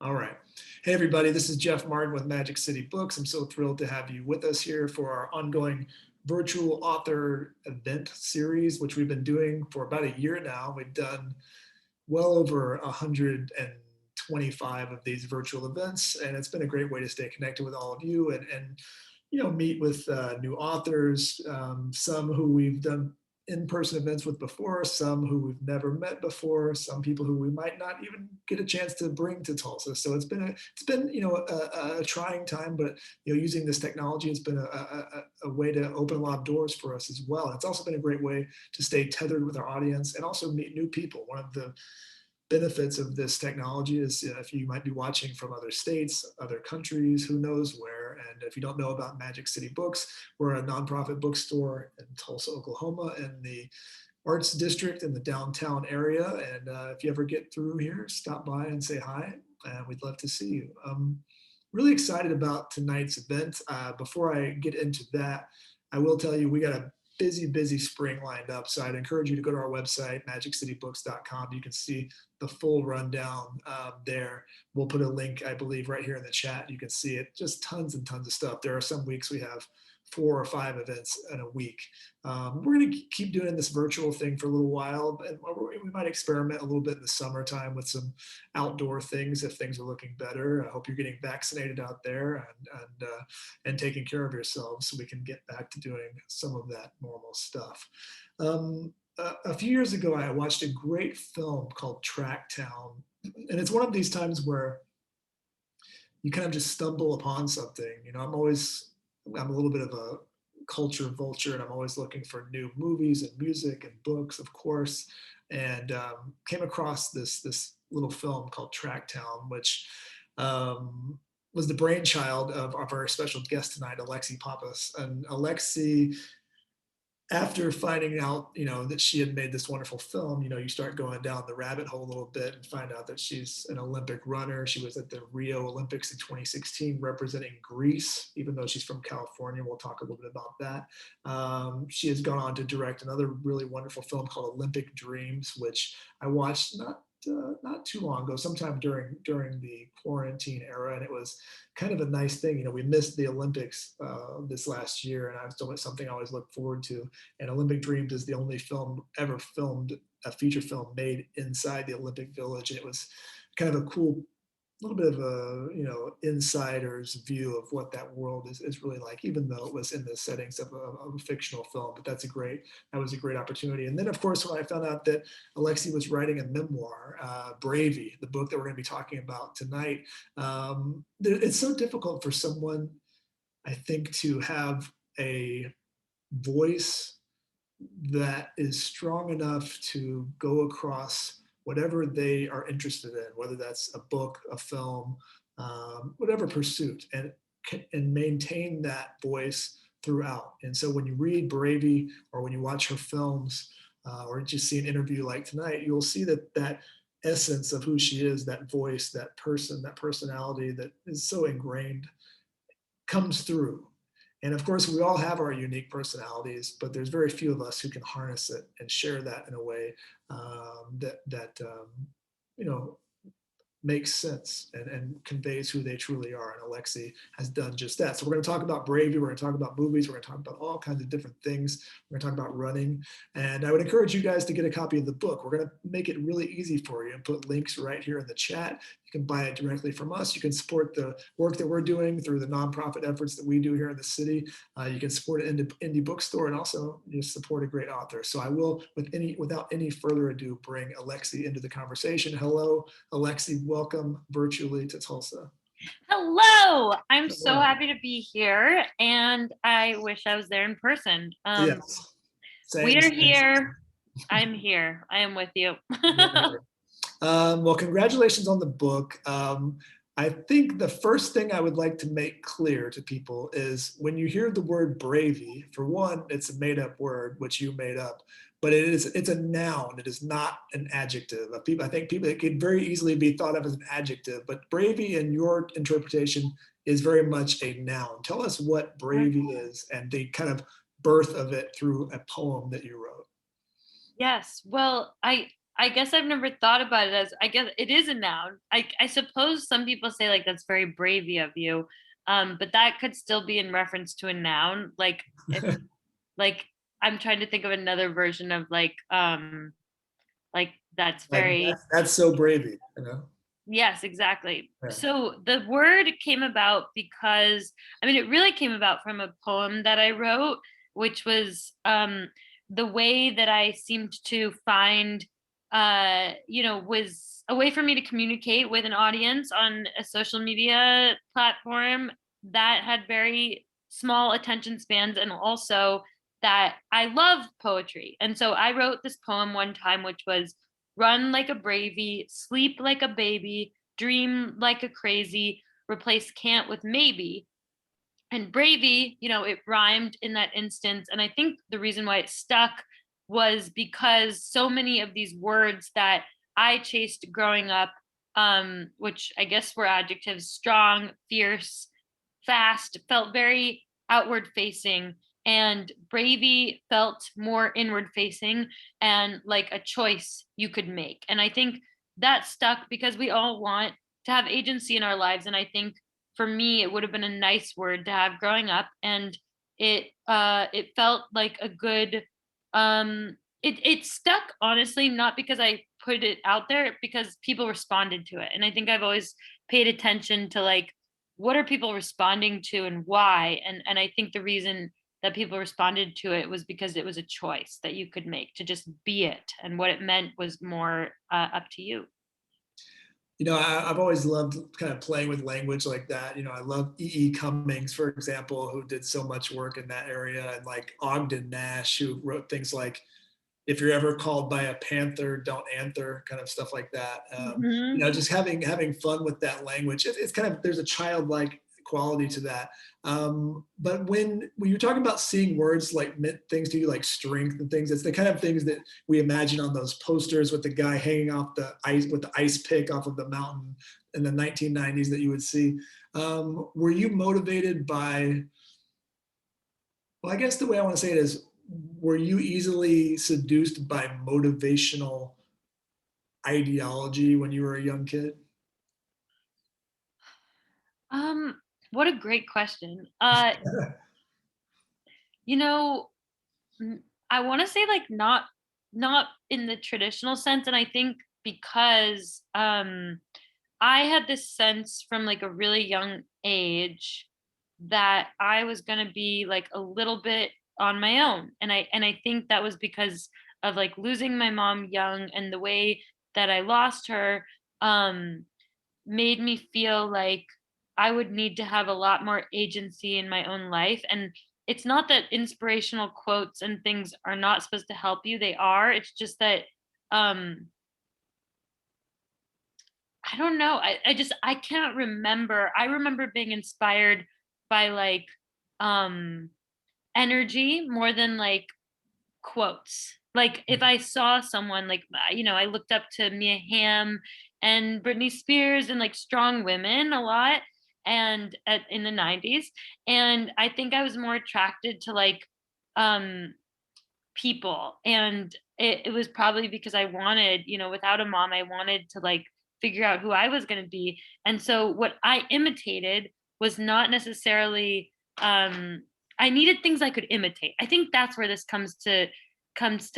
All right. Hey, everybody, this is Jeff Martin with Magic City Books. I'm so thrilled to have you with us here for our ongoing virtual author event series, which we've been doing for about a year now. We've done well over 125 of these virtual events, and it's been a great way to stay connected with all of you and meet with new authors, some who we've done in-person events with before, some who we've never met before, some people who we might not even get a chance to bring to Tulsa. So it's been a trying time, but using this technology has been a way to open a lot of doors for us as well. And it's also been a great way to stay tethered with our audience and also meet new people. One of the benefits of this technology is if you might be watching from other states, other countries, who knows where. And if you don't know about Magic City Books, we're a nonprofit bookstore in Tulsa, Oklahoma, in the Arts District in the downtown area. And if you ever get through here, stop by and say hi, and we'd love to see you. Really excited about tonight's event. Before I get into that, I will tell you we got a busy spring lined up. So I'd encourage you to go to our website, magiccitybooks.com. You can see the full rundown there. We'll put a link, I believe, right here in the chat. You can see it. Just tons and tons of stuff. There are some weeks we have 4 or 5 events in a week. We're going to keep doing this virtual thing for a little while, and we might experiment a little bit in the summertime with some outdoor things if things are looking better. I hope you're getting vaccinated out there and taking care of yourselves so we can get back to doing some of that normal stuff. A few years ago, I watched a great film called Tracktown, and it's one of these times where you kind of just stumble upon something. I'm a little bit of a culture vulture, and I'm always looking for new movies and music and books, of course, and came across this little film called Tracktown, which was the brainchild of our very special guest tonight, Alexi Pappas. And Alexi, after finding out, that she had made this wonderful film, you start going down the rabbit hole a little bit and find out that she's an Olympic runner. She was at the Rio Olympics in 2016 representing Greece, even though she's from California. We'll talk a little bit about that. She has gone on to direct another really wonderful film called Olympic Dreams, which I watched not too long ago, sometime during the quarantine era, and it was kind of a nice thing. We missed the Olympics this last year, and it's always something I always look forward to. And Olympic Dreams is the only film ever filmed, a feature film made inside the Olympic Village, and it was kind of a cool little bit of a insider's view of what that world is really like, even though it was in the settings of a fictional film. But that was a great opportunity. And then, of course, when I found out that Alexi was writing a memoir, Bravey, the book that we're going to be talking about tonight, it's so difficult for someone, I think, to have a voice that is strong enough to go across whatever they are interested in, whether that's a book, a film, whatever pursuit, and maintain that voice throughout. And so when you read Bravey or when you watch her films or just see an interview like tonight, you'll see that essence of who she is, that voice, that person, that personality that is so ingrained comes through. And of course, we all have our unique personalities, but there's very few of us who can harness it and share that in a way that makes sense and conveys who they truly are. And Alexi has done just that. So we're going to talk about Bravey. We're going to talk about movies. We're going to talk about all kinds of different things. We're going to talk about running. And I would encourage you guys to get a copy of the book. We're going to make it really easy for you and put links right here in the chat. You can buy it directly from us. You can support the work that we're doing through the nonprofit efforts that we do here in the city. You can support an indie bookstore and also just support a great author. So I will, without any further ado, bring Alexi into the conversation. Hello, Alexi. Welcome virtually to Tulsa. Hello. I'm so happy to be here, and I wish I was there in person. Yes. We are here. I'm here. I am with you. Well, congratulations on the book. I think the first thing I would like to make clear to people is when you hear the word Bravey, for one, it's a made-up word, which you made up, but it's a noun. It is not an adjective. I think it could very easily be thought of as an adjective, but Bravey in your interpretation is very much a noun. Tell us what Bravey is and the kind of birth of it through a poem that you wrote. Yes. Well, I I guess I've never thought about it as, I guess it is a noun. I suppose some people say like that's very bravey of you. But that could still be in reference to a noun. Like if like I'm trying to think of another version of like that's Like very. that's so bravey, you know? Yes, exactly. Yeah. So the word came about because, I mean, it really came about from a poem that I wrote, which was the way that I seemed to find, was a way for me to communicate with an audience on a social media platform that had very small attention spans, and also that I love poetry. And so I wrote this poem one time, which was run like a bravey, sleep like a baby, dream like a crazy, replace can't with maybe. And bravey, it rhymed in that instance. And I think the reason why it stuck was because so many of these words that I chased growing up, which I guess were adjectives, strong, fierce, fast, felt very outward facing. And bravey felt more inward facing and like a choice you could make. And I think that stuck because we all want to have agency in our lives. And I think for me it would have been a nice word to have growing up, and it felt like a good it stuck, honestly, not because I put it out there, because people responded to it. And I think I've always paid attention to like what are people responding to and why. And I think the reason that people responded to it was because it was a choice that you could make to just be it, and what it meant was more up to you. I've always loved kind of playing with language like that. I love E. E. Cummings, for example, who did so much work in that area, and like Ogden Nash, who wrote things like "If you're ever called by a panther, don't answer," kind of stuff like that. Hmm. Just having fun with that language. It's kind of, there's a childlike quality to that. But when you're talking about seeing words like meant things to you, like strength and things, it's the kind of things that we imagine on those posters with the guy hanging off the ice with the ice pick off of the mountain in the 1990s that you would see. Were you motivated by? Well, I guess the way I want to say it is, were you easily seduced by motivational ideology when you were a young kid? What a great question. You know, I want to say like not in the traditional sense, and I think because I had this sense from like a really young age that I was going to be like a little bit on my own. And I think that was because of like losing my mom young, and the way that I lost her um made me feel like I would need to have a lot more agency in my own life. And it's not that inspirational quotes and things are not supposed to help you. They are. It's just that um I don't know. I can't remember. I remember being inspired by like um energy more than like quotes. Like if I saw someone like I looked up to Mia Hamm and Britney Spears and like strong women a lot, in the 90s, and I think I was more attracted to like um people. And it was probably because I wanted, without a mom, I wanted to like figure out who I was going to be. And so what I imitated was not necessarily I needed things I could imitate. I think that's where this comes to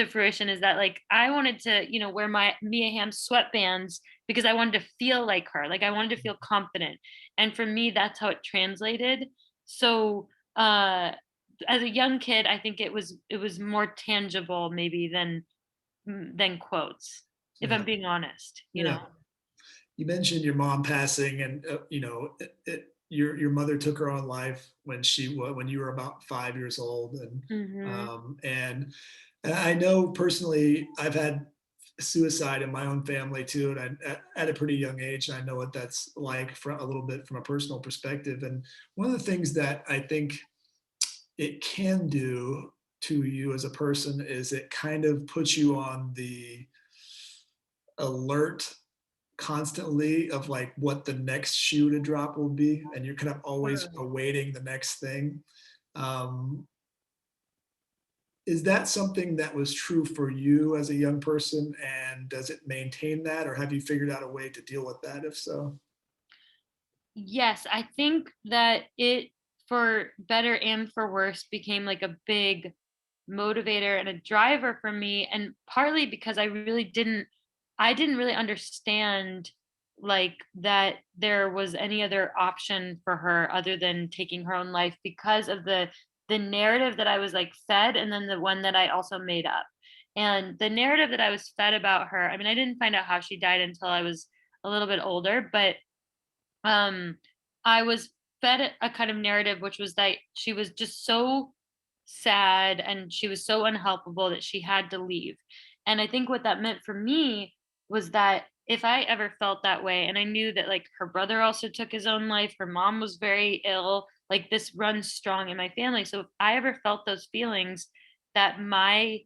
fruition, is that like I wanted to, wear my Mia Hamm sweatbands because I wanted to feel like her. Like I wanted to feel confident. And for me that's how it translated. So uh as a young kid, I think it was more tangible maybe than quotes, if Yeah, I'm being honest, you yeah. know? You mentioned your mom passing, and your mother took her own life when you were about 5 years old, and Mhm. um, and and I know personally I've had suicide in my own family too, and at a pretty young age, and I know what that's like from a little bit from a personal perspective. And one of the things that I think it can do to you as a person is it kind of puts you on the alert constantly of like what the next shoe to drop will be, and you're kind of always Totally. awaiting the next thing. um, is that something that was true for you as a young person? And does it maintain that, or have you figured out a way to deal with that, if so? Yes, I think that it, for better and for worse, became like a big motivator and a driver for me, and partly because I didn't really understand like that there was any other option for her other than taking her own life, because of the narrative that I was like fed, and then the one that I also made up. And the narrative that I was fed about her, I mean, I didn't find out how she died until I was a little bit older, but um I was fed a kind of narrative which was that she was just so sad and she was so unhelpable that she had to leave. And I think what that meant for me was that if I ever felt that way, and I knew that like her brother also took his own life, her mom was very ill, like this runs strong in my family. So if I ever felt those feelings that my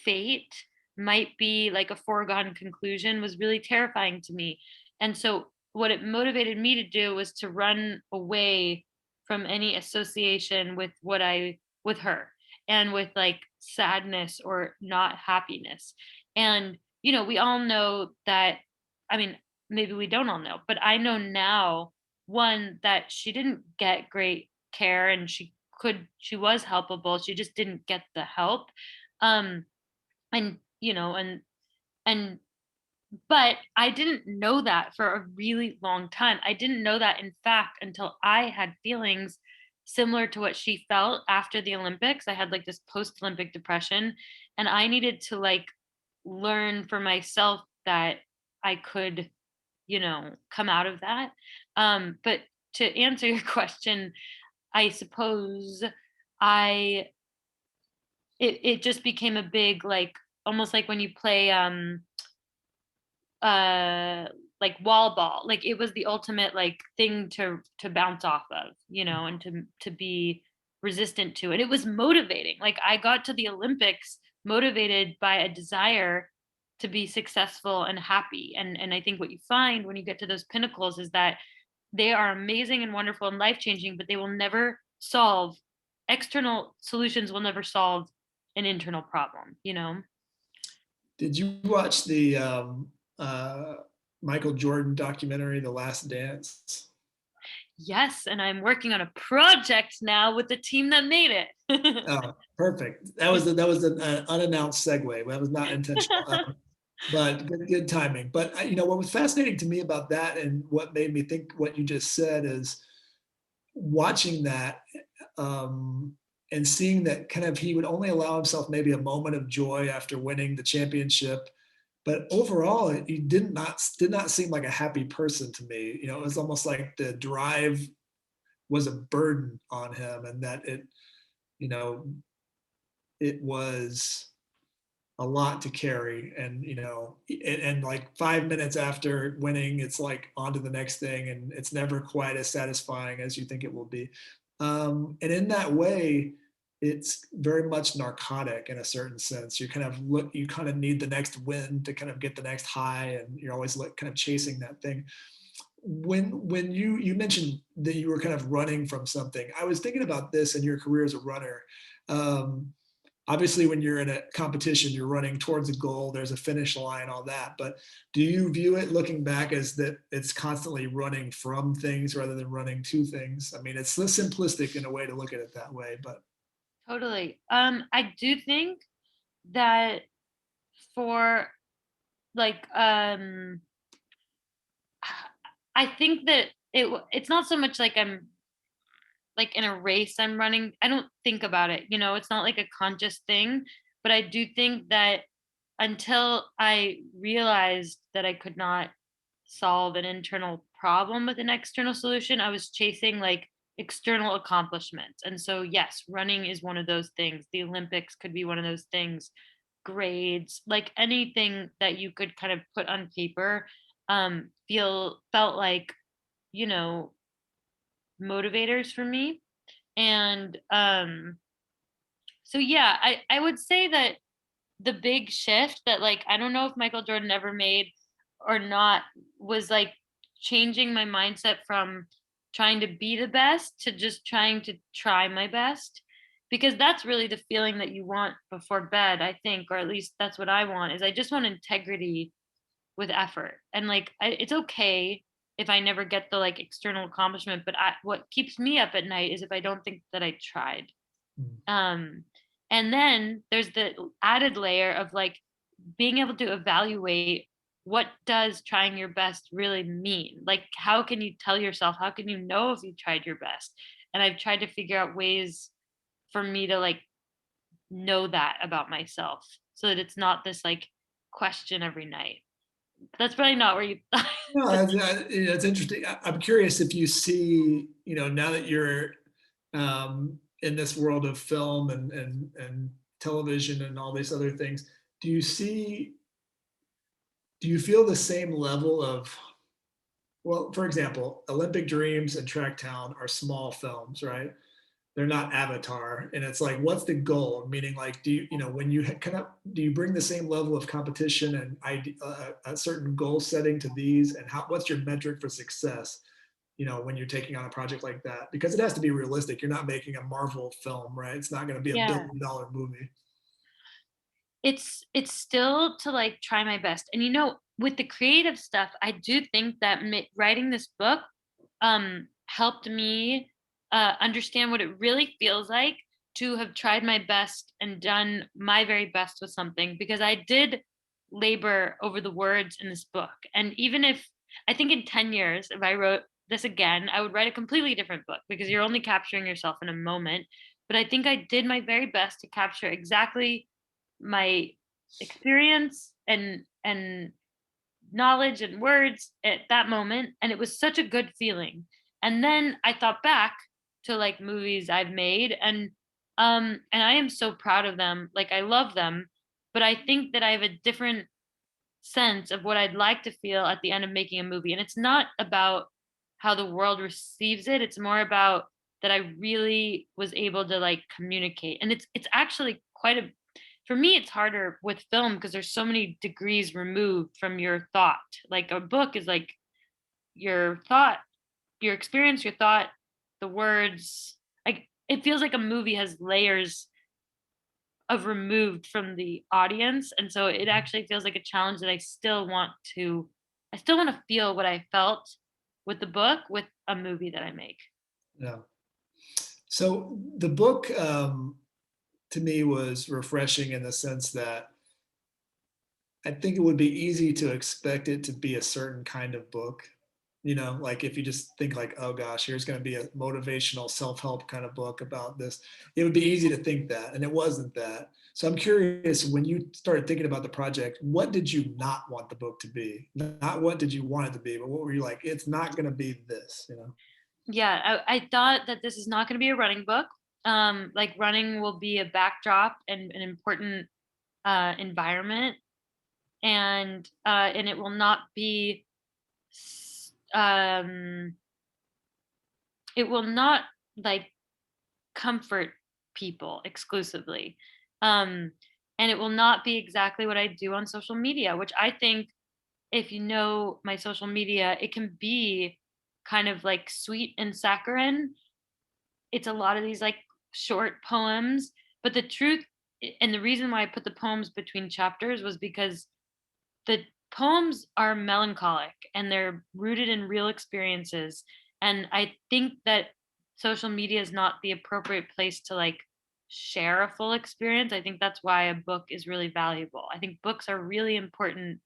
fate might be like a foregone conclusion, was really terrifying to me. And so what it motivated me to do was to run away from any association with with her, and with like sadness or not happiness. And we all know that, I mean, maybe we don't all know, but I know now, one, that she didn't get great care, and she was helpable, she just didn't get the help. um and and but I didn't know that for a really long time. I didn't know that, in fact, until I had feelings similar to what she felt after the Olympics. I had like this post Olympic depression, and I needed to like learn for myself that I could, come out of that. But to answer your question, I suppose I it just became a big, like, almost like when you play uh like wall ball, like it was the ultimate like thing to bounce off of, and to be resistant to. And it was motivating. Like I got to the Olympics motivated by a desire to be successful and happy. And I think what you find when you get to those pinnacles is that they are amazing and wonderful and life changing, but they will never solve, external solutions will never solve an internal problem. Did you watch the Michael Jordan documentary, The Last Dance? Yes, and I'm working on a project now with the team that made it. Oh, perfect. That was an unannounced segue. That was not intentional. But good timing. But what was fascinating to me about that, and what made me think what you just said, is watching that, and seeing that kind of he would only allow himself maybe a moment of joy after winning the championship, but overall he did not seem like a happy person to me. It was almost like the drive was a burden on him, and that you know it was a lot to carry. And like 5 minutes after winning, it's like on to the next thing, and it's never quite as satisfying as you think it will be. And in that way, it's very much narcotic in a certain sense. You kind of need the next win to kind of get the next high, and you're always kind of chasing that thing. When you mentioned that you were kind of running from something, I was thinking about this in your career as a runner. um, Obviously, when you're in a competition, you're running towards a goal, there's a finish line, all that. But do you view it, looking back, as that it's constantly running from things rather than running to things? I mean, it's simplistic in a way to look at it that way, but Totally. I do think that for like I think that it's not so much like I'm like in a race I'm running. I don't think about it, it's not like a conscious thing, but I do think that until I realized that I could not solve an internal problem with an external solution, I was chasing like external accomplishments. And so, yes, running is one of those things. The Olympics could be one of those things, grades, like anything that you could kind of put on paper, felt like, you know, motivators for me. And so yeah, I would say that the big shift that, like, I don't know if Michael Jordan ever made or not, was like changing my mindset from trying to be the best to just trying to try my best. because that's really the feeling that you want before bed, I think, or at least that's what I want, is I just want integrity with effort. And like it's okay if I never get the like external accomplishment, but what keeps me up at night is if I don't think that I tried. Mm. Um and then there's the added layer of like being able to evaluate what does trying your best really mean? Like how can you tell yourself, how can you know if you tried your best? And I've tried to figure out ways for me to like know that about myself so that it's not this like question every night. That's probably not where you No, that's interesting. I'm curious if you see, now that you're in this world of film and television and all these other things, do you see, do you feel the same level of, well, for example, Olympic Dreams and Tracktown are small films, right? They're not Avatar, and it's like, what's the goal? Meaning, like, do you, when you kind of, do you bring the same level of competition and a certain goal setting to these, and what's your metric for success? When you're taking on a project like that, because it has to be realistic. You're not making a Marvel film, right? It's not going to be a Yeah. billion-dollar movie. It's still to like try my best. And with the creative stuff, I do think that writing this book helped me understand what it really feels like to have tried my best and done my very best with something, because I did labor over the words in this book. And even if I think in 10 years, if I wrote this again, I would write a completely different book because you're only capturing yourself in a moment. But I think I did my very best to capture exactly my experience and knowledge and words at that moment, and it was such a good feeling. And then I thought back to like movies I've made, and I am so proud of them, like I love them, but I think that I have a different sense of what I'd like to feel at the end of making a movie. And it's not about how the world receives it, it's more about that I really was able to like communicate. And it's actually quite a for me it's harder with film because there's so many degrees removed from your thought. Like a book is like your thought, your experience, your thought, the words. Like it feels like a movie has layers of removed from the audience, and so it actually feels like a challenge that I still want to feel what I felt with the book with a movie that I make. Yeah. So the book, to me, was refreshing in the sense that I think it would be easy to expect it to be a certain kind of book. Like if you just think like, oh gosh, here's going to be a motivational self-help kind of book about this, it would be easy to think that, and it wasn't that. So I'm curious, when you started thinking about the project, what did you not want the book to be? Not what did you want it to be, but what were you like, it's not going to be this? Yeah, I thought that this is not going to be a running book. Like running will be a backdrop and an important environment, and it will not be s- um it will not like comfort people exclusively. Um, and it will not be exactly what I do on social media, which I think if you know my social media, it can be kind of like sweet and saccharine. It's a lot of these like short poems, but the truth and the reason why I put the poems between chapters was because the poems are melancholic and they're rooted in real experiences. And I think that social media is not the appropriate place to like share a full experience. I think that's why a book is really valuable. I think books are really important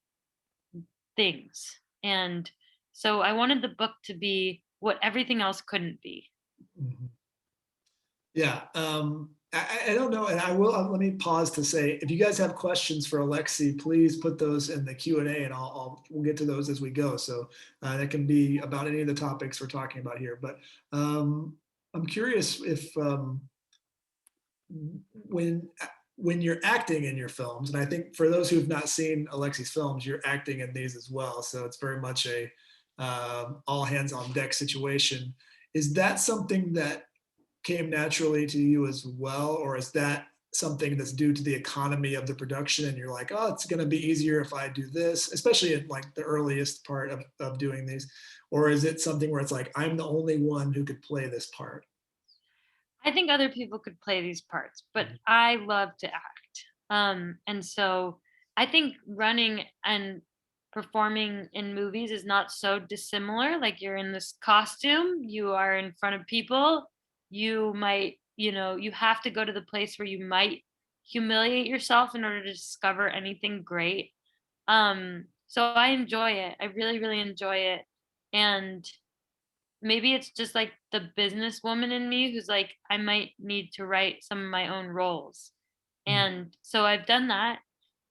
things. And so I wanted the book to be what everything else couldn't be. Mhm. Yeah, I don't know, and I will. Let me pause to say, if you guys have questions for Alexi, please put those in the Q&A, and we'll get to those as we go. So that can be about any of the topics we're talking about here. But I'm curious if when when you're acting in your films, and I think for those who have not seen Alexi's films, you're acting in these as well. So it's very much a all hands on deck situation. Is that something that came naturally to you as well, or is that something that's due to the economy of the production and you're like, oh, it's going to be easier if I do this, especially in like the earliest part of doing these? Or is it something where it's like, I'm the only one who could play this part? I think other people could play these parts, but Mhm. I love to act. And so I think running and performing in movies is not so dissimilar. Like you're in this costume, you are in front of people, you might, you have to go to the place where you might humiliate yourself in order to discover anything great. So I enjoy it. I really, really enjoy it. And maybe it's just like the businesswoman in me who's like, I might need to write some of my own roles. Mhm. And so I've done that.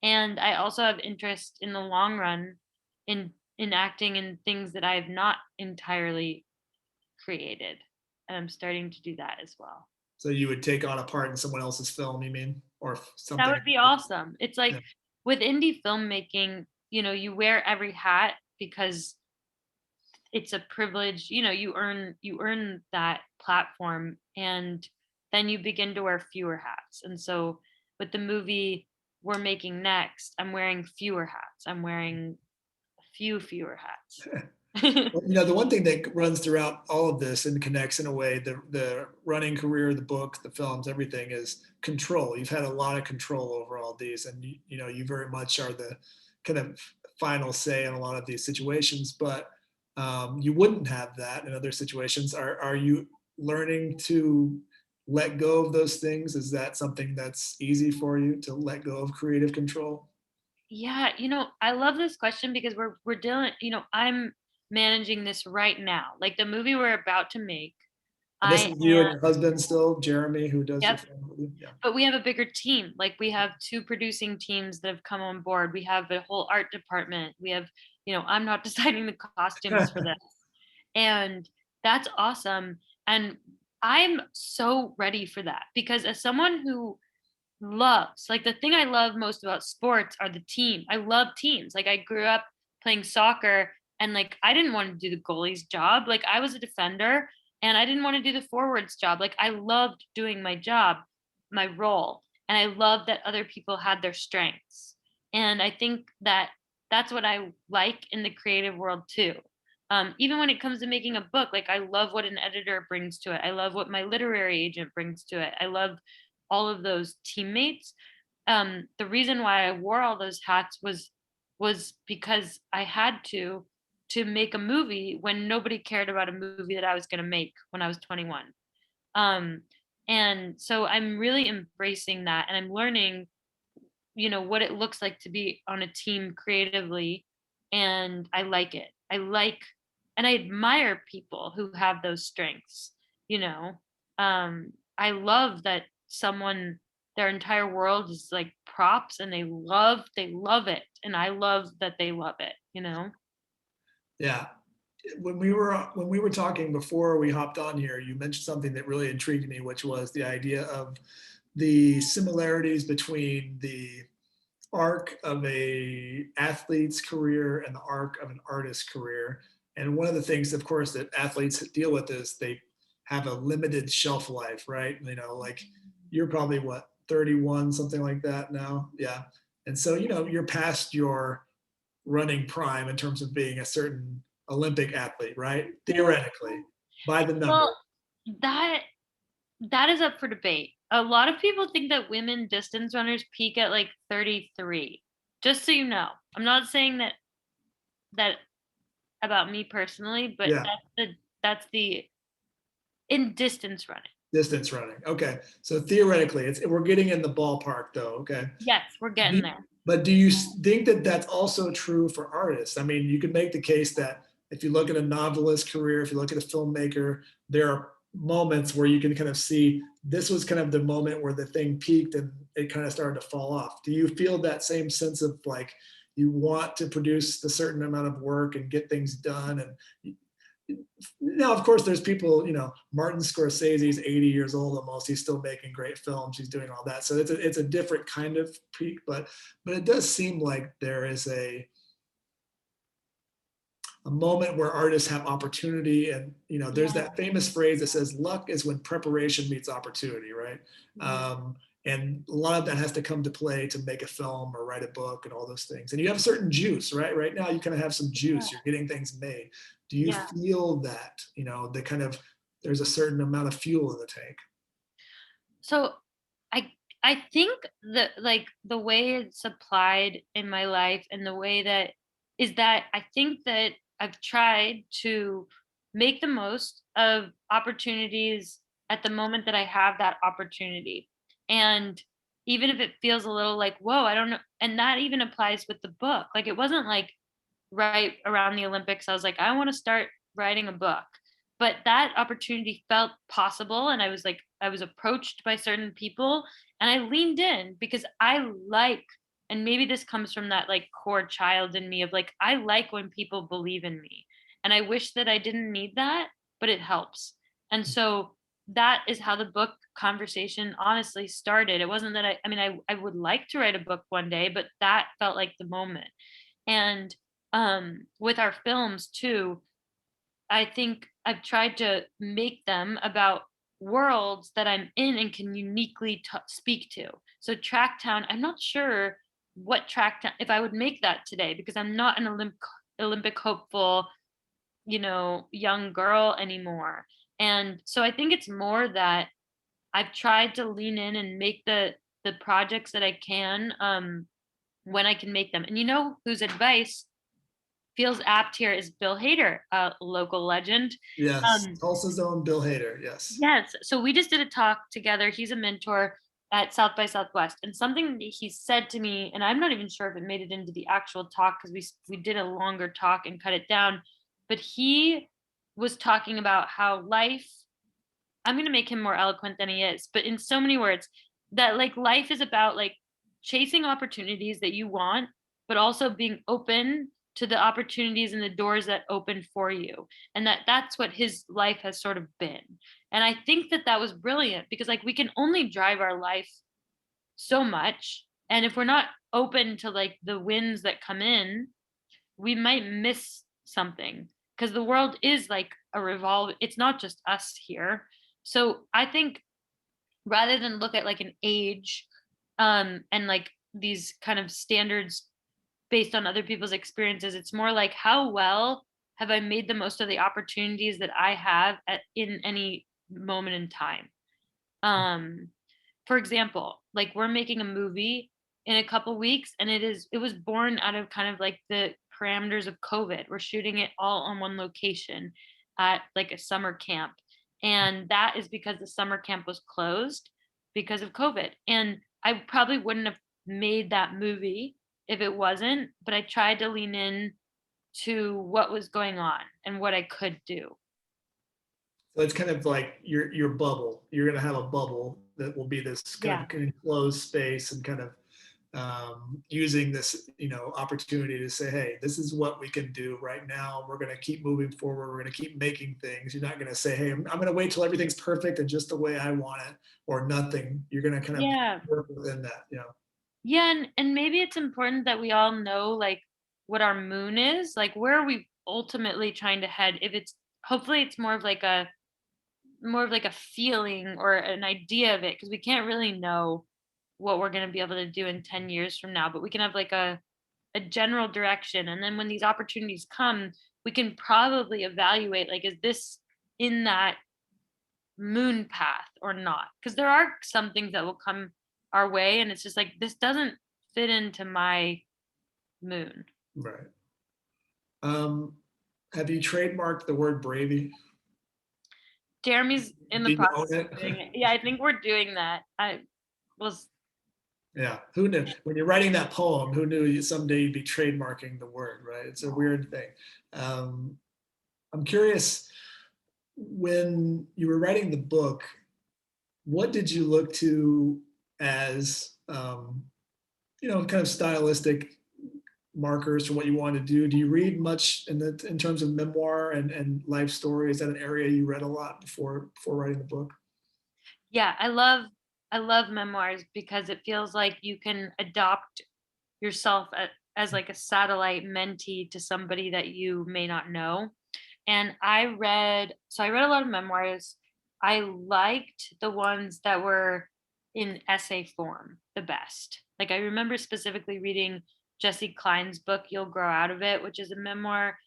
And I also have interest in the long run in acting in things that I have not entirely created. And I'm starting to do that as well. So you would take on a part in someone else's film, you mean, or That something? would be awesome. It's Yeah. like with indie filmmaking, you wear every hat because it's a privilege, you earn that platform, and then you begin to wear fewer hats. And so with the movie we're making next, I'm wearing fewer hats. I'm wearing a few fewer hats. Well, the one thing that runs throughout all of this and connects in a way, the running career, the books, the films, everything is control. You've had a lot of control over all these, and you very much are the kind of final say in a lot of these situations. But you wouldn't have that in other situations. Are you learning to let go of those things? Is that something that's easy for you to let go of creative control? Yeah, I love this question because we're dealing, I'm managing this right now. Like the movie we're about to make, And this I is you and am. your husband still, Jeremy, who does your Yep. film with you? Yeah. But we have a bigger team. Like we have two producing teams that have come on board. We have a whole art department. We have, I'm not designing the costumes for this. And that's awesome. And I'm so ready for that because as someone who loves, like the thing I love most about sports are the team. I love teams. Like I grew up playing soccer and like I didn't want to do the goalie's job. Like I was a defender and I didn't want to do the forwards job. Like I loved doing my job, my role, and I loved that other people had their strengths. And I think that that's what I like in the creative world too. Even when it comes to making a book, like I love what an editor brings to it. I love what my literary agent brings to it. I love all of those teammates. The reason why I wore all those hats was because I had to make a movie when nobody cared about a movie that I was going to make when I was 21. Um, and so I'm really embracing that, and I'm learning, what it looks like to be on a team creatively, and I like it. And I admire people who have those strengths. You know, I love that someone their entire world is like props and they love it, and I love that they love it. Yeah. When we were talking before we hopped on here, you mentioned something that really intrigued me, which was the idea of the similarities between the arc of a athlete's career and the arc of an artist's career. And one of the things, of course, that athletes deal with is they have a limited shelf life, right? Like you're probably what, 31, something like that now. Yeah. And so, you're past your running prime in terms of being a certain Olympic athlete, right? Theoretically, by the number. Well, that that is up for debate. A lot of people think that women distance runners peak at like 33. Just so you know, I'm not saying that about me personally, but Yeah, that's the in distance running. distance running. Okay, so theoretically, we're getting in the ballpark, though. Okay, Yes, we're getting there. but do you think that that's also true for artists? I mean, you could make the case that if you look at a novelist career, if you look at a filmmaker, there are moments where you can kind of see this was kind of the moment where the thing peaked and it kind of started to fall off. Do you feel that same sense of like you want to produce a certain amount of work and get things done? And now, of course, there's people, Martin Scorsese's 80 years old almost. He's still making great films. He's doing all that. So it's a different kind of peak, but it does seem like there is a moment where artists have opportunity. And, there's Yeah. that famous phrase that says luck is when preparation meets opportunity, right? Mhm. And a lot of that has to come to play to make a film or write a book and all those things. And you have a certain juice, right? Right now, you kind of have some Yeah. juice. You're getting things made. Do you Yeah. feel that, the kind of there's a certain amount of fuel in the tank? So I I think that like the way it's applied in my life and the way that is that I think that I've tried to make the most of opportunities at the moment that I have that opportunity. And even if it feels a little like, whoa, I don't know. And that even applies with the book. Like it wasn't like right around the Olympics, I was like, I want to start writing a book. But that opportunity felt possible. And I was like, I was approached by certain people and I leaned in because I like, and maybe this comes from that like core child in me of like, I like when people believe in me. And I wish that I didn't need that, but it helps. And so that is how the book conversation honestly started. It wasn't that I mean, I would like to write a book one day, but that felt like the moment. And with our films too, I think I've tried to make them about worlds that I'm in and can uniquely speak to. So Tracktown, I'm not sure what Tracktown if I would make that today because I'm not an Olympic hopeful, young girl anymore. And so I think it's more that I've tried to lean in and make the projects that I can when I can make them. And whose advice feels apt here is Bill Hader, a local legend. Yes, Um, Tulsa's own Bill Hader. Yes. yes, so we just did a talk together. He's a mentor at South by Southwest, and something that he said to me, and I'm not even sure if it made it into the actual talk because we did a longer talk and cut it down. But he was talking about how life. I'm gonna make him more eloquent than he is, but in so many words, that like life is about like chasing opportunities that you want, but also being open to the opportunities and the doors that open for you. And that's what his life has sort of been. And I think that that was brilliant because like we can only drive our life so much. And if we're not open to like the winds that come in, we might miss something because the world is like a revolve. It's not just us here. So I think rather than look at like an age and like these kind of standards based on other people's experiences, it's more like how well have I made the most of the opportunities that I have in any moment in time. um for example, like we're making a movie in a couple weeks and it was born out of kind of like the parameters of COVID. We're shooting it all on one location at like a summer camp. And that is because the summer camp was closed because of COVID. And I probably wouldn't have made that movie if it wasn't, but I tried to lean in to what was going on and what I could do. So it's kind of like your bubble. You're going to have a bubble that will be this kind Yeah. of enclosed space, and kind of using this opportunity to say, hey, this is what we can do right now. We're going to keep moving forward. We're going to keep making things. You're not going to say, hey, I'm going to wait till everything's perfect and just the way I want it, or nothing. You're going to kind of Yeah. work within that. Yeah, and maybe it's important that we all know like what our moon is, like where are we ultimately trying to head. If it's hopefully it's more of like a feeling or an idea of it because we can't really know what we're going to be able to do in 10 years from now, but we can have like a general direction. And then when these opportunities come, we can probably evaluate like is this in that moon path or not? Because there are some things that will come our way and it's just like this doesn't fit into my moon. Right. Um, have you trademarked the word Bravey? Jeremy's in the Do you own process of it? doing it. Yeah, I think we're doing that. I was Yeah. Who knew? When you're writing that poem, who knew someday you'd be trademarking the word, right? It's a weird thing. Um, I'm curious, when you were writing the book, what did you look to as, kind of stylistic markers for what you want to do? Do you read much in terms of memoir and life story? Is that an area you read a lot before writing the book? yeah, I love memoirs because it feels like you can adopt yourself as like a satellite mentee to somebody that you may not know. And I read a lot of memoirs. I liked the ones that were in essay form the best. Like I remember specifically reading Jesse Klein's book You'll Grow Out of It, which is a memoir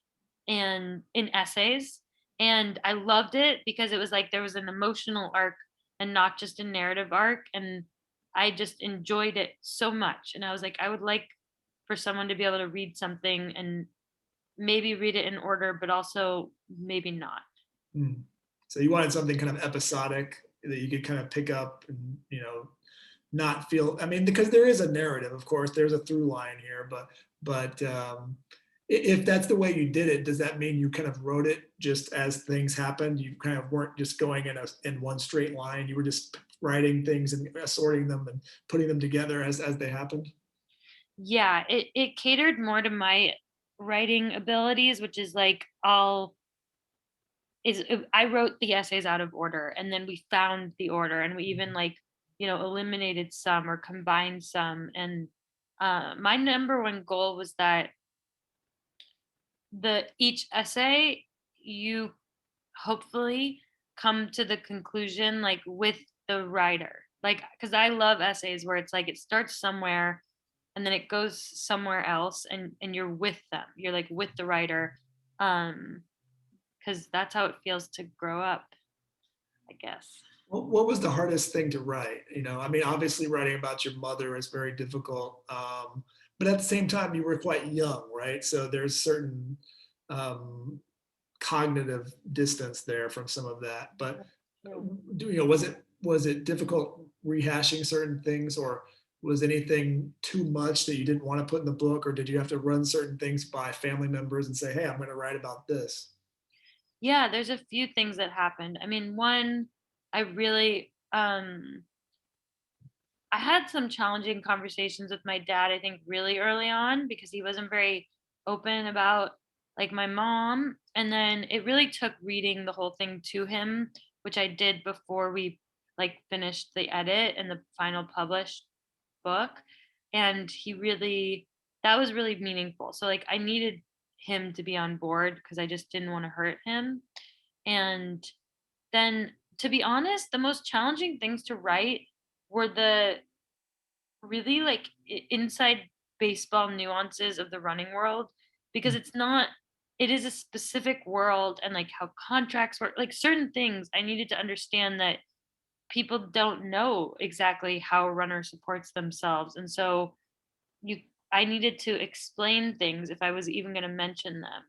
and in essays. And I loved it because it was like there was an emotional arc and not just a narrative arc. And I just enjoyed it so much. And I was like, I would like for someone to be able to read something and maybe read it in order, but also maybe not. Mm. So you wanted something kind of episodic that you could kind of pick up and, not feel, I mean, because there is a narrative, of course, there's a through line here, but if that's the way you did it, does that mean you kind of wrote it just as things happened? You kind of weren't just going in one straight line. You were just writing things and assorting them and putting them together as they happened. Yeah, it catered more to my writing abilities, which is like I wrote the essays out of order, and then we found the order, and we even like, eliminated some or combined some. And my number one goal was that the each essay, you hopefully come to the conclusion like with the writer. Like, because I love essays where it's like it starts somewhere and then it goes somewhere else, and you're with them. You're like with the writer. Because that's how it feels to grow up, I guess. What was the hardest thing to write? I mean, obviously writing about your mother is very difficult, but at the same time, you were quite young, right? So there's certain um, cognitive distance there from some of that. But Yeah. was it difficult rehashing certain things, or was anything too much that you didn't want to put in the book, or did you have to run certain things by family members and say, "Hey, I'm going to write about this"? Yeah, there's a few things that happened. I mean, one, I really I had some challenging conversations with my dad, I think really early on because he wasn't very open about like my mom. And then it really took reading the whole thing to him, which I did before we like finished the edit and the final published book. And that was really meaningful. So like I needed him to be on board because I just didn't want to hurt him. And then, to be honest, the most challenging things to write were the really like inside baseball nuances of the running world, because it is a specific world, and like how contracts work, like certain things I needed to understand that people don't know exactly how a runner supports themselves. And so you I needed to explain things if I was even going to mention them.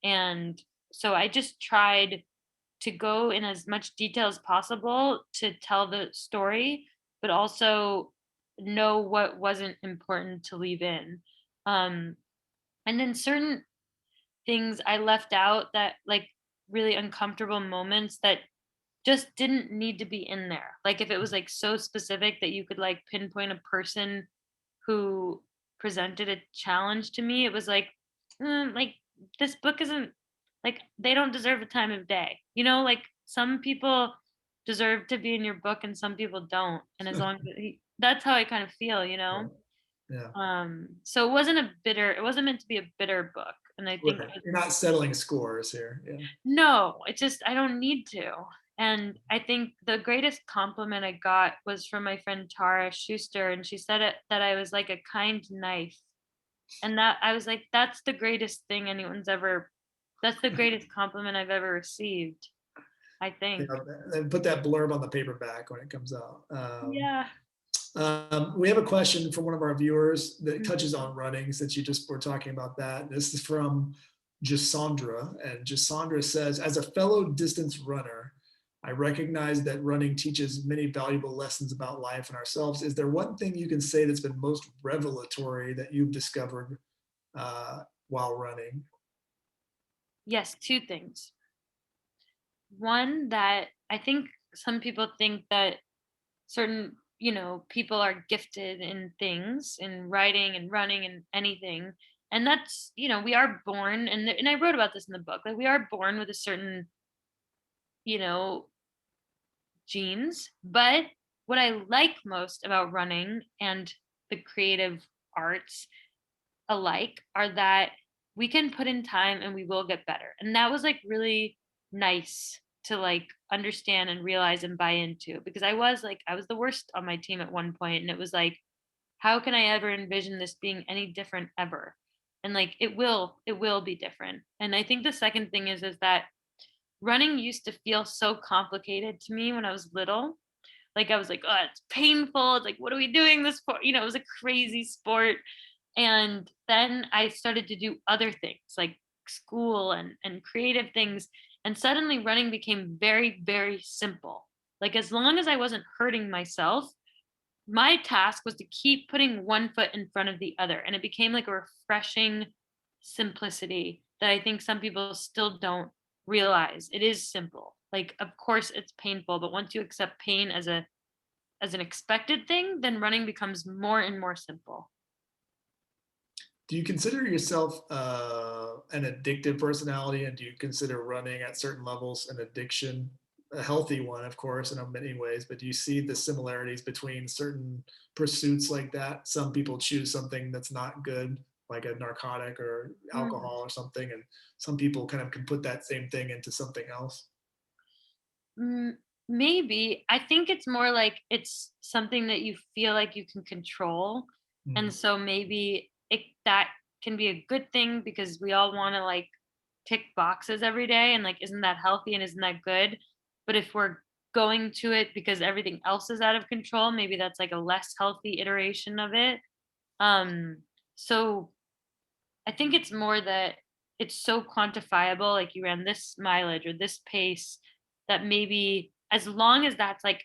And so I just tried to go in as much detail as possible to tell the story, but also know what wasn't important to leave in. Um, and then certain things I left out, that like really uncomfortable moments that just didn't need to be in there. Like if it was like so specific that you could like pinpoint a person who presented a challenge to me, it was like this book isn't like, they don't deserve a time of day. Like some people deserve to be in your book and some people don't. And as long as that's how I kind of feel. Right. Yeah. So it wasn't meant to be a bitter book. And I think Right. You're not settling scores here. Yeah. no, it's just I don't need to. And I think the greatest compliment I got was from my friend Tara Schuster, and she said that I was like a kind knife. And that I was like, that's the greatest compliment I've ever received, I Yeah, think. and put that blurb on the paperback when it comes out. Yeah. We have a question from one of our viewers that touches Mhm. on running, since you just were talking about that. This is from Jasandra, and Jasandra says, as a fellow distance runner, I recognize that running teaches many valuable lessons about life and ourselves. Is there one thing you can say that's been most revelatory that you've discovered while running? Yes, two things. One, that I think some people think that certain, people are gifted in things, in writing and running and anything. And that's, we are born, and I wrote about this in the book. Like we are born with a certain, you know, genes. But what I like most about running and the creative arts alike are that we can put in time and we will get better. And that was like really nice to like understand and realize and buy into, because I was the worst on my team at one point, and it was like, how can I ever envision this being any different ever? And like it will be different. And I think the second thing is that running used to feel so complicated to me when I was little, Like I was like, oh, it's painful. It's like, what are we doing this for? It was a crazy sport. And then I started to do other things like school and creative things. And suddenly running became very, very simple. Like as long as I wasn't hurting myself, my task was to keep putting one foot in front of the other. And it became like a refreshing simplicity that I think some people still don't realize. It is simple. Like, of course it's painful, but once you accept pain as an expected thing, then running becomes more and more simple. Do you consider yourself an addictive personality, and do you consider running at certain levels an addiction? A healthy one, of course, in many ways, but do you see the similarities between certain pursuits like that? Some people choose something that's not good, like a narcotic or Mm, alcohol or something, and some people kind of can put that same thing into something else. mm, maybe. I think it's more like it's something that you feel like you can control. And Mm. so maybe that can be a good thing because we all want to like tick boxes every day and like isn't that healthy and isn't that good? But if we're going to it because everything else is out of control, maybe that's like a less healthy iteration of it. Um so I think it's more that it's so quantifiable, like you ran this mileage or this pace, that maybe as long as that's like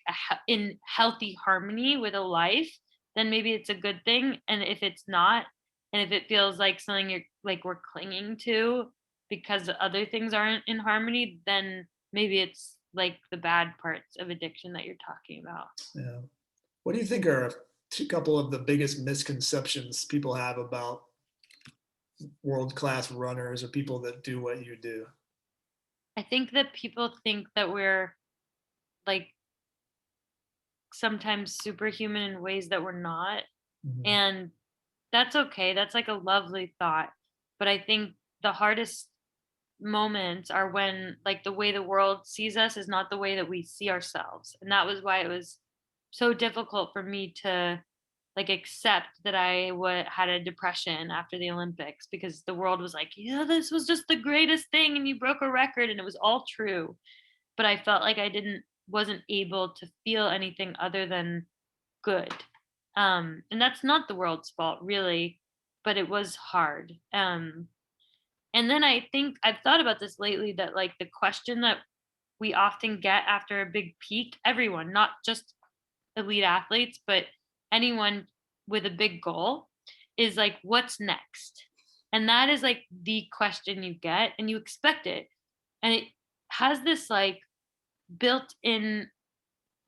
in healthy harmony with a life, then maybe it's a good thing. And if it's not, and if it feels like something you're like we're clinging to because the other things aren't in harmony, then maybe it's like the bad parts of addiction that you're talking about. Yeah. What do you think are a couple of the biggest misconceptions people have about world class runners or people that do what you do? I think that people think that we're like sometimes superhuman in ways that we're not. Mhm. And that's okay. That's like a lovely thought. But I think the hardest moments are when like the way the world sees us is not the way that we see ourselves. And that was why it was so difficult for me to like accept that had a depression after the Olympics because the world was like, yeah, this was just the greatest thing and you broke a record and it was all true. But I felt like I didn't wasn't able to feel anything other than good. And that's not the world's fault really, but it was hard. And then I think I've thought about this lately that like the question that we often get after a big peak, everyone, not just elite athletes, but anyone with a big goal is like, what's next? And that is like the question you get and you expect it. And it has this like built in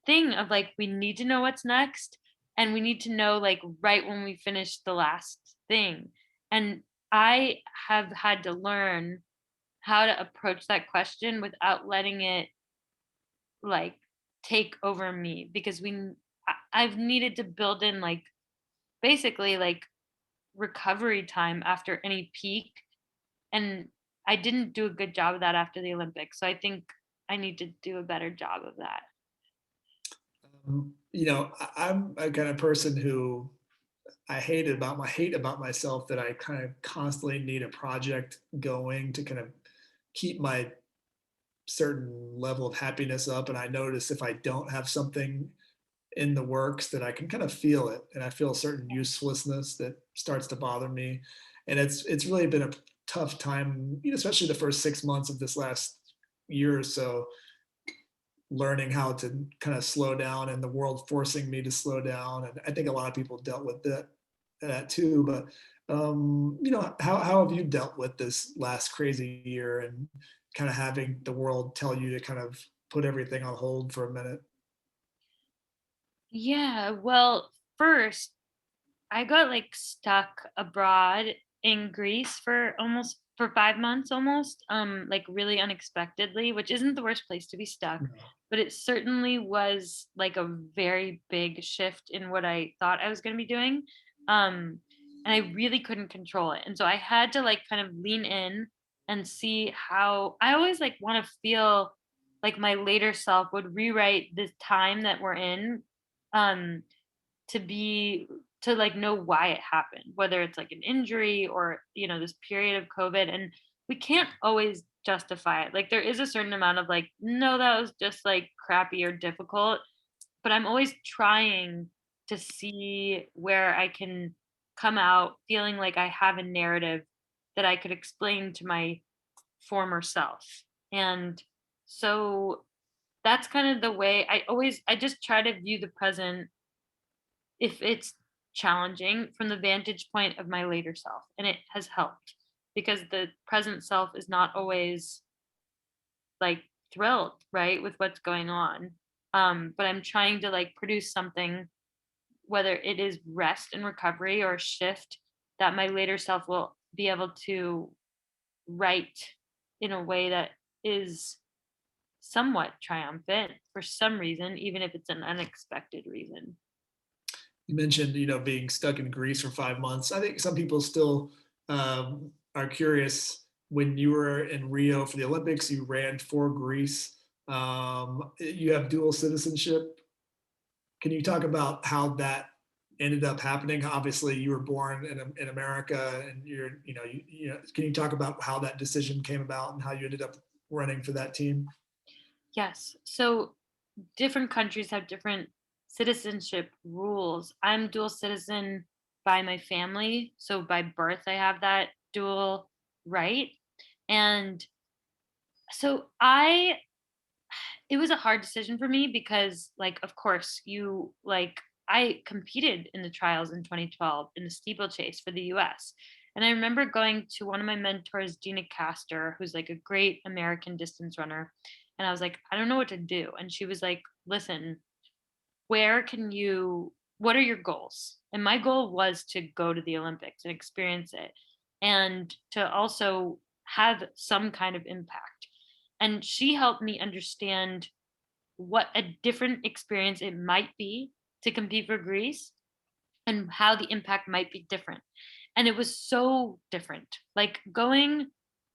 thing of like we need to know what's next and we need to know like right when we finish the last thing. And I have had to learn how to approach that question without letting it like take over me because I've needed to build in like basically like recovery time after any peak, and I didn't do a good job of that after the Olympics, so I think I need to do a better job of that. I'm a kind of person who I hate about myself that I kind of constantly need a project going to kind of keep my certain level of happiness up. And I notice if I don't have something in the works that I can kind of feel it, and I feel a certain uselessness that starts to bother me. And it's really been a tough time, especially the first 6 months of this last year or so, learning how to kind of slow down and the world forcing me to slow down. And I think a lot of people dealt with that too. But how have you dealt with this last crazy year and kind of having the world tell you to kind of put everything on hold for a minute? Yeah, well, first I got like stuck abroad in Greece for 5 months almost, like really unexpectedly, which isn't the worst place to be stuck, No. but it certainly was like a very big shift in what I thought I was going to be doing. Um, and I really couldn't control it. And so I had to like kind of lean in and see how I always like want to feel like my later self would rewrite this time that we're in. Um, to be to like know why it happened, whether it's like an injury or this period of COVID. And we can't always justify it. Like there is a certain amount of like, no, that was just like crappy or difficult. but I'm always trying to see where I can come out feeling like I have a narrative that I could explain to my former self. And so that's kind of the way I just try to view the present if it's challenging from the vantage point of my later self. And it has helped because the present self is not always like thrilled, right, with what's going on. But I'm trying to like produce something, whether it is rest and recovery or shift, that my later self will be able to write in a way that is somewhat triumphant for some reason, even if it's an unexpected reason. You mentioned, being stuck in Greece for 5 months. I think some people still are curious. When you were in Rio for the Olympics, you ran for Greece. You have dual citizenship. Can you talk about how that ended up happening? Obviously, you were born in America, and can you talk about how that decision came about and how you ended up running for that team? Yes. So different countries have different citizenship rules. I'm dual citizen by my family. So by birth, I have that dual right. And so it was a hard decision for me because, like, of course, I competed in the trials in 2012 in the steeplechase for the US. And I remember going to one of my mentors, Gina Castor, who's like a great American distance runner. And I was like, I don't know what to do. And she was like, listen, what are your goals? And my goal was to go to the Olympics and experience it and to also have some kind of impact. And she helped me understand what a different experience it might be to compete for Greece and how the impact might be different. And it was so different. Like going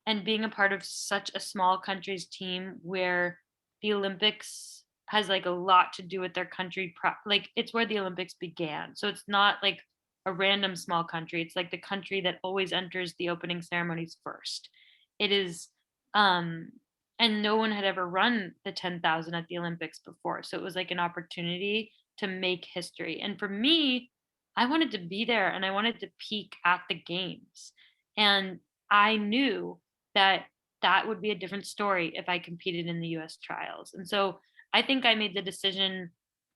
and being a part of such a small country's team where the Olympics has like a lot to do with their country like it's where the Olympics began. So it's not like a random small country. It's like the country that always enters the opening ceremonies first. It is um and no one had ever run the 10,000 at the Olympics before. So it was like an opportunity to make history. And for me, I wanted to be there and I wanted to peak at the games. And I knew that that would be a different story if I competed in the US trials. And so I think I made the decision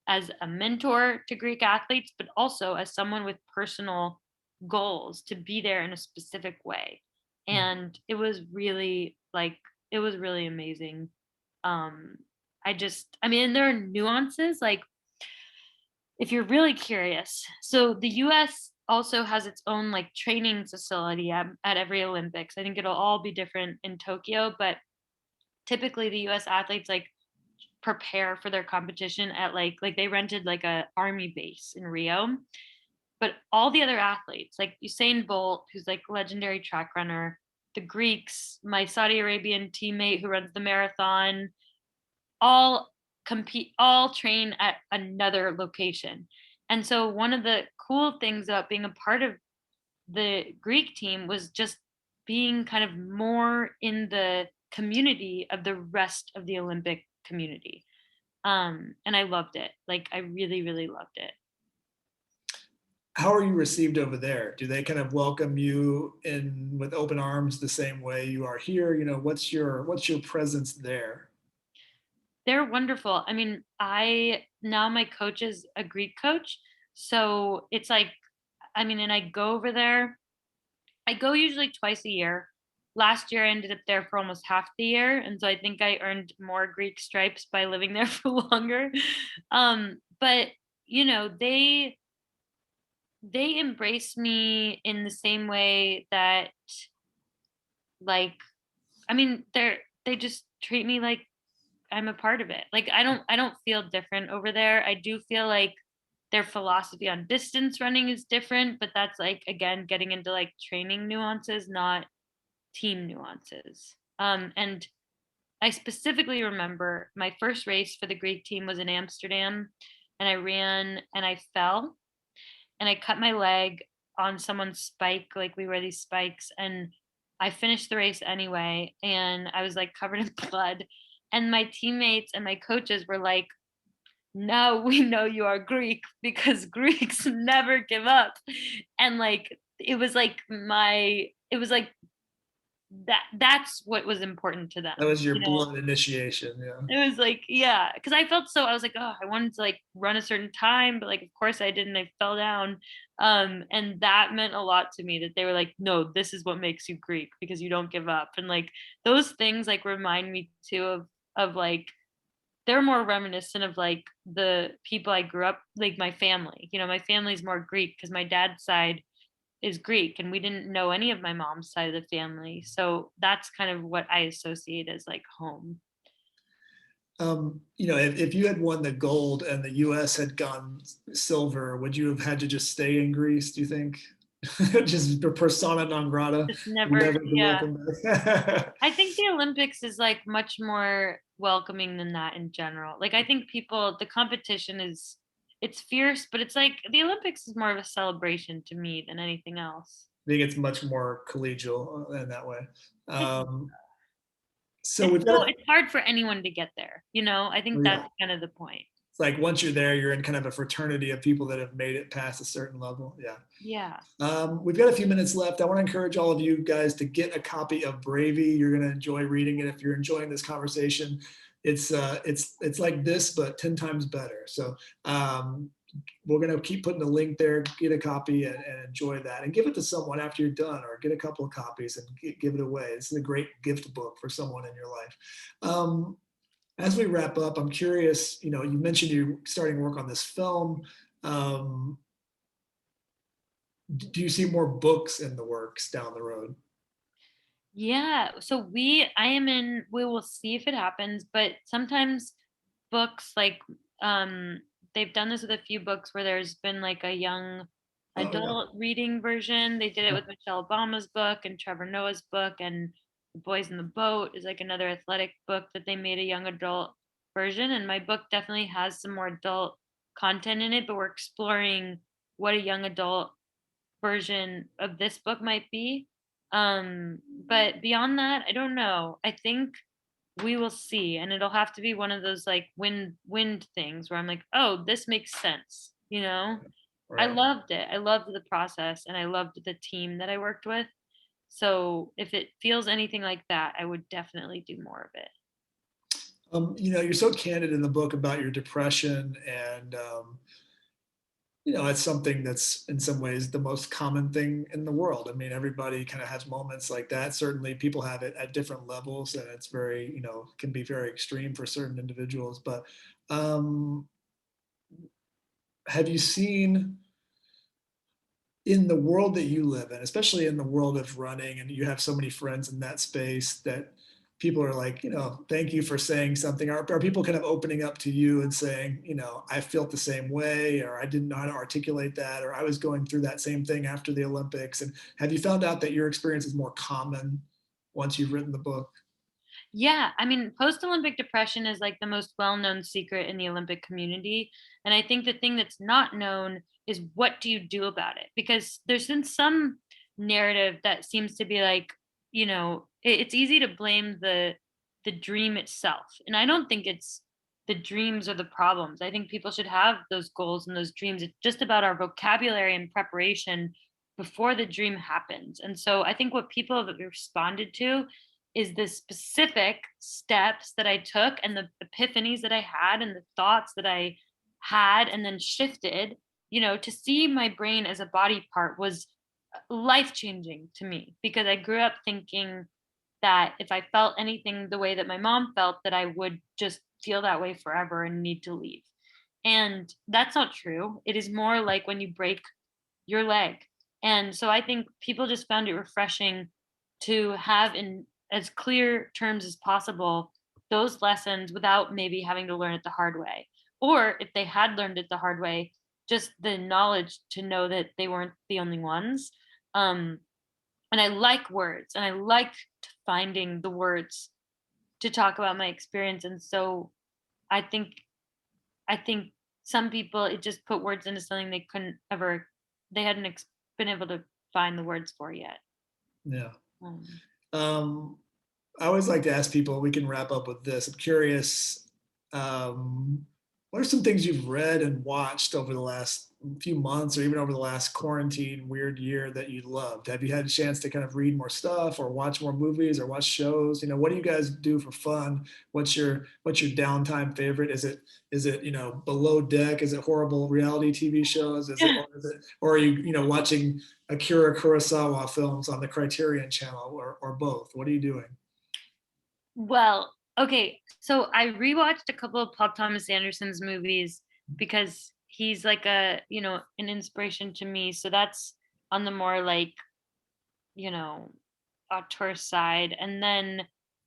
as a mentor to Greek athletes, but also as someone with personal goals to be there in a specific way. And it was really amazing. Um, I mean, there are nuances like if you're really curious. So the US also has its own like training facility at every Olympics. I think it'll all be different in Tokyo, but typically the US athletes like prepare for their competition at like they rented like a army base in Rio. But all the other athletes, like Usain Bolt, who's like legendary track runner, the Greeks, my Saudi Arabian teammate who runs the marathon, all all train at another location. And so one of the cool things about being a part of the Greek team was just being kind of more in the community of the rest of the Olympic community. And I loved it. Like I really, really loved it. How are you received over there? Do they kind of welcome you in with open arms the same way you are here? What's your presence there? They're wonderful. I mean, I now my coach is a Greek coach. So it's like, I mean, and I go over there. I go usually twice a year. Last year, I ended up there for almost half the year. And so I think I earned more Greek stripes by living there for longer. But, you know, they embrace me in the same way that, like, I mean, they just treat me like I'm a part of it. Like I don't feel different over there. I do feel like their philosophy on distance running is different, but that's like again getting into like training nuances, not team nuances. And I specifically remember my first race for the Greek team was in Amsterdam and I ran and I fell and I cut my leg on someone's spike. Like we wear these spikes and I finished the race anyway. And I was like covered in blood. And my teammates and my coaches were like, now we know you are Greek because Greeks never give up. And like it was like that's what was important to That them, was your you know? blood initiation. Yeah. It was like, yeah, because I was like, oh, I wanted to like run a certain time, but like of course I didn't. I fell down. And that meant a lot to me that they were like, no, this is what makes you Greek because you don't give up. And like those things like remind me too of like they're more reminiscent of like the people I grew up like my family. You know, my family's more Greek because my dad's side is Greek and we didn't know any of my mom's side of the family. So that's kind of what I associate as like home. If you had won the gold and the US had gone silver, would you have had to just stay in Greece, do you think? Just persona non grata, Just never, never be yeah. welcome back. I think the Olympics is like much more welcoming than that in general. Like I think people the competition is it's fierce, but it's like the Olympics is more of a celebration to me than anything else. I think it's much more collegial in that way. I Um, so we've got it's hard for anyone to get there, you know? I think yeah, that's kind of the point. it's like once you're there, you're in kind of a fraternity of people that have made it past a certain level. Yeah. Yeah. We've got a few minutes left. I want to encourage all of you guys to get a copy of Bravey. You're going to enjoy reading it if you're enjoying this conversation. It's like this, but 10 times better. So um, we're going to keep putting the link there. Get a copy and enjoy that, and give it to someone after you're done, or get a couple of copies and give it away. This is a great gift book for someone in your life. As we wrap up, I'm curious. You mentioned you're starting work on this film. Um, do you see more books in the works down the road? Yeah. So I am in we will see if it happens, but sometimes books like they've done this with a few books where there's been like a young Oh yeah. adult reading version. They did it with Michelle Obama's book and Trevor Noah's book, and The Boys in the Boat is like another athletic book that they made a young adult version, and my book definitely has some more adult content in it, but we're exploring what a young adult version of this book might be. But beyond that, I don't know. I think we will see, and it'll have to be one of those like wind things where I'm like, oh, this makes sense. You know, I Right. loved it. I loved the process, and I loved the team that I worked with. So if it feels anything like that, I would definitely do more of it. You're so candid in the book about your depression, and it's something that's in some ways the most common thing in the world. I mean, everybody kind of has moments like that. Certainly, people have it at different levels, and it's very, can be very extreme for certain individuals. But um, have you seen in the world that you live in, especially in the world of running, and you have so many friends in that space, that people are like, thank you for saying something? Are people kind of opening up to you and saying, I felt the same way, or I didn't know how to articulate that, or I was going through that same thing after the Olympics? And have you found out that your experience is more common once you've written the book? Yeah, I mean, post-Olympic depression is like the most well-known secret in the Olympic community, and I think the thing that's not known is what do you do about it? Because there's been some narrative that seems to be like, it's easy to blame the dream itself, and I don't think it's the dreams or the problems. I think people should have those goals and those dreams. It's just about our vocabulary and preparation before the dream happens. And so I think what people have responded to is the specific steps that I took and the epiphanies that I had and the thoughts that I had and then shifted, to see my brain as a body part was life changing to me because I grew up thinking that if I felt anything the way that my mom felt, that I would just feel that way forever and need to leave. And that's not true. It is more like when you break your leg. And so I think people just found it refreshing to have in as clear terms as possible those lessons without maybe having to learn it the hard way. Or if they had learned it the hard way, just the knowledge to know that they weren't the only ones. Um, and I like words and I liked finding the words to talk about my experience. And so I think I think some people it just put words into something they hadn't been able to find the words for yet. Yeah. Um, Um, I always like to ask people, we can wrap up with this. I'm curious, What are some things you've read and watched over the last few months or even over the last quarantine weird year that you loved? Have you had a chance to kind of read more stuff or watch more movies or watch shows? What do you guys do for fun? What's your downtime favorite? Is it below deck? Is it horrible reality TV shows? Or are you watching Akira Kurosawa films on the Criterion channel or both? What are you doing? Well, okay, so I rewatched a couple of Paul Thomas Anderson's movies because he's like an inspiration to me. So that's on the more like, you know, auteur side. And then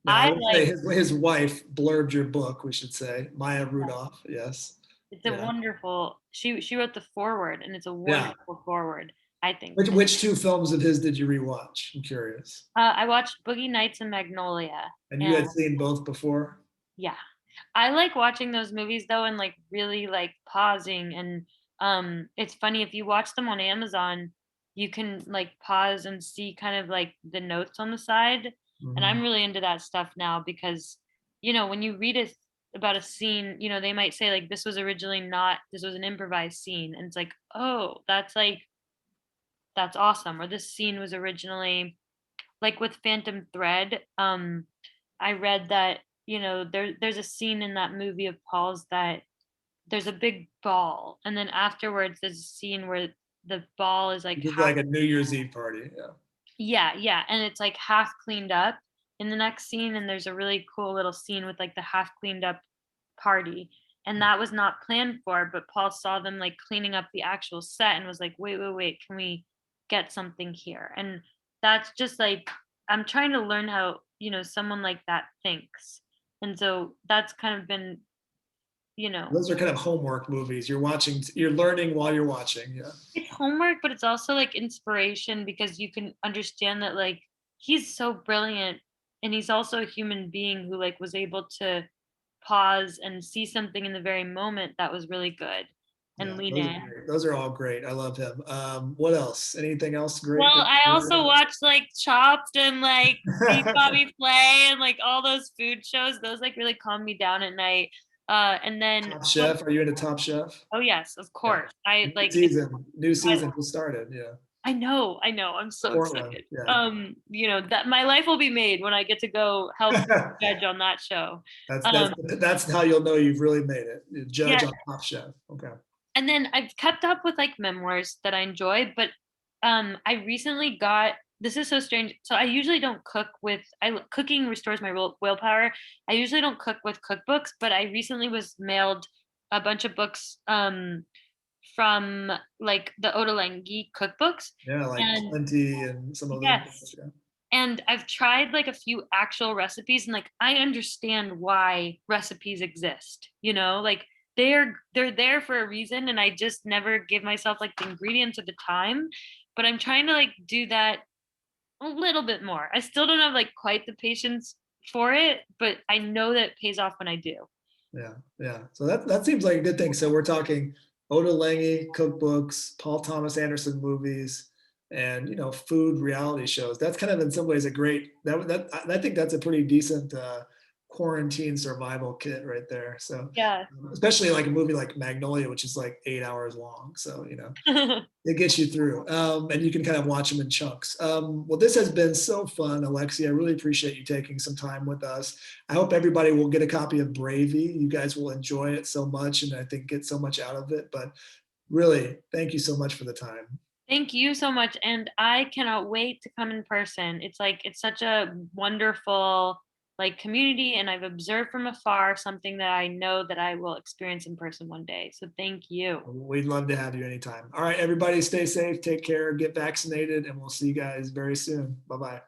Now, I I would say like, his wife blurbed your book, we should say. Maya Rudolph, yes. it's a Yeah. wonderful, she wrote the foreword and it's a Yeah. wonderful foreword, I think. Which two films of his did you rewatch? I'm curious. I watched Boogie Nights and Magnolia. And you And had seen both before? yeah. I like watching those movies though and like really like pausing and it's funny if you watch them on Amazon, you can like pause and see kind of like the notes on the side. And I'm Mhm. really into that stuff now because when you read it about a scene, they might say like this was an improvised scene and it's like, "Oh, that's awesome." Or this scene was originally like with Phantom Thread, I read that, there's a scene in that movie of Paul's that there's a big ball, and then afterwards there's a scene where the ball is like You did half. like a New Year's Eve party. Yeah. Yeah, yeah, and it's like half cleaned up in the next scene, and there's a really cool little scene with like the half cleaned up party. And that was not planned for, but Paul saw them like cleaning up the actual set and was like, wait, wait, wait, can we get something here? And that's just like, I'm trying to learn how, someone like that thinks. And so that's kind of been, you know, Those are kind of homework movies. You're learning while you're watching. Yeah. it's homework, but it's also like inspiration because you can understand that like he's so brilliant and he's also a human being who like was able to pause and see something in the very moment that was really good and Yeah. lean Those are in. great. Those are all great. I love him. What else? Anything else great Well, that I you also watched like Chopped and like See read? Bobby Flay and like all those food shows. Those like really calm me down at night. And then Top Chef. Are you into Top Chef? oh yes, of Yeah. course. I New like it's season. New my season just started. Yeah. I know. I'm so Portland. excited. Yeah. That my life will be made when I get to go help judge on that show. That's that's Um, that's how you'll know you've really made it. You yeah, judge on Top Chef. Okay. and then I've kept up with like memoirs that I enjoy, but I recently got this is so strange. So I usually don't cook with cooking restores my willpower. I usually don't cook with cookbooks, but I recently was mailed a bunch of books from like the Ottolenghi cookbooks. Yeah, like And Plenty and some of those books. yes, Yeah. and I've tried like a few actual recipes and like I understand why recipes exist, like they're there for a reason and I just never give myself like the ingredients or the time, but I'm trying to like do that a little bit more. I still don't have like quite the patience for it, but I know that it pays off when I do. Yeah, yeah. So that seems like a good thing. So we're talking Oda Lange cookbooks, Paul Thomas Anderson movies, and food reality shows. That's kind of in some ways a great I think that's a pretty decent quarantine survival kit right there. So Yeah. especially like a movie like Magnolia, which is like 8 hours long. So it gets you through, and you can kind of watch them in chunks. Well, this has been so fun, Alexi. I really appreciate you taking some time with us. I hope everybody will get a copy of Bravey. You guys will enjoy it so much, and I think get so much out of it. But really, thank you so much for the time. Thank you so much. And I cannot wait to come in person. It's like, it's such a wonderful like community. And I've observed from afar something that I know that I will experience in person one day. So thank you. We'd love to have you anytime. All right, everybody, stay safe, take care, get vaccinated, and we'll see you guys very soon. Bye bye.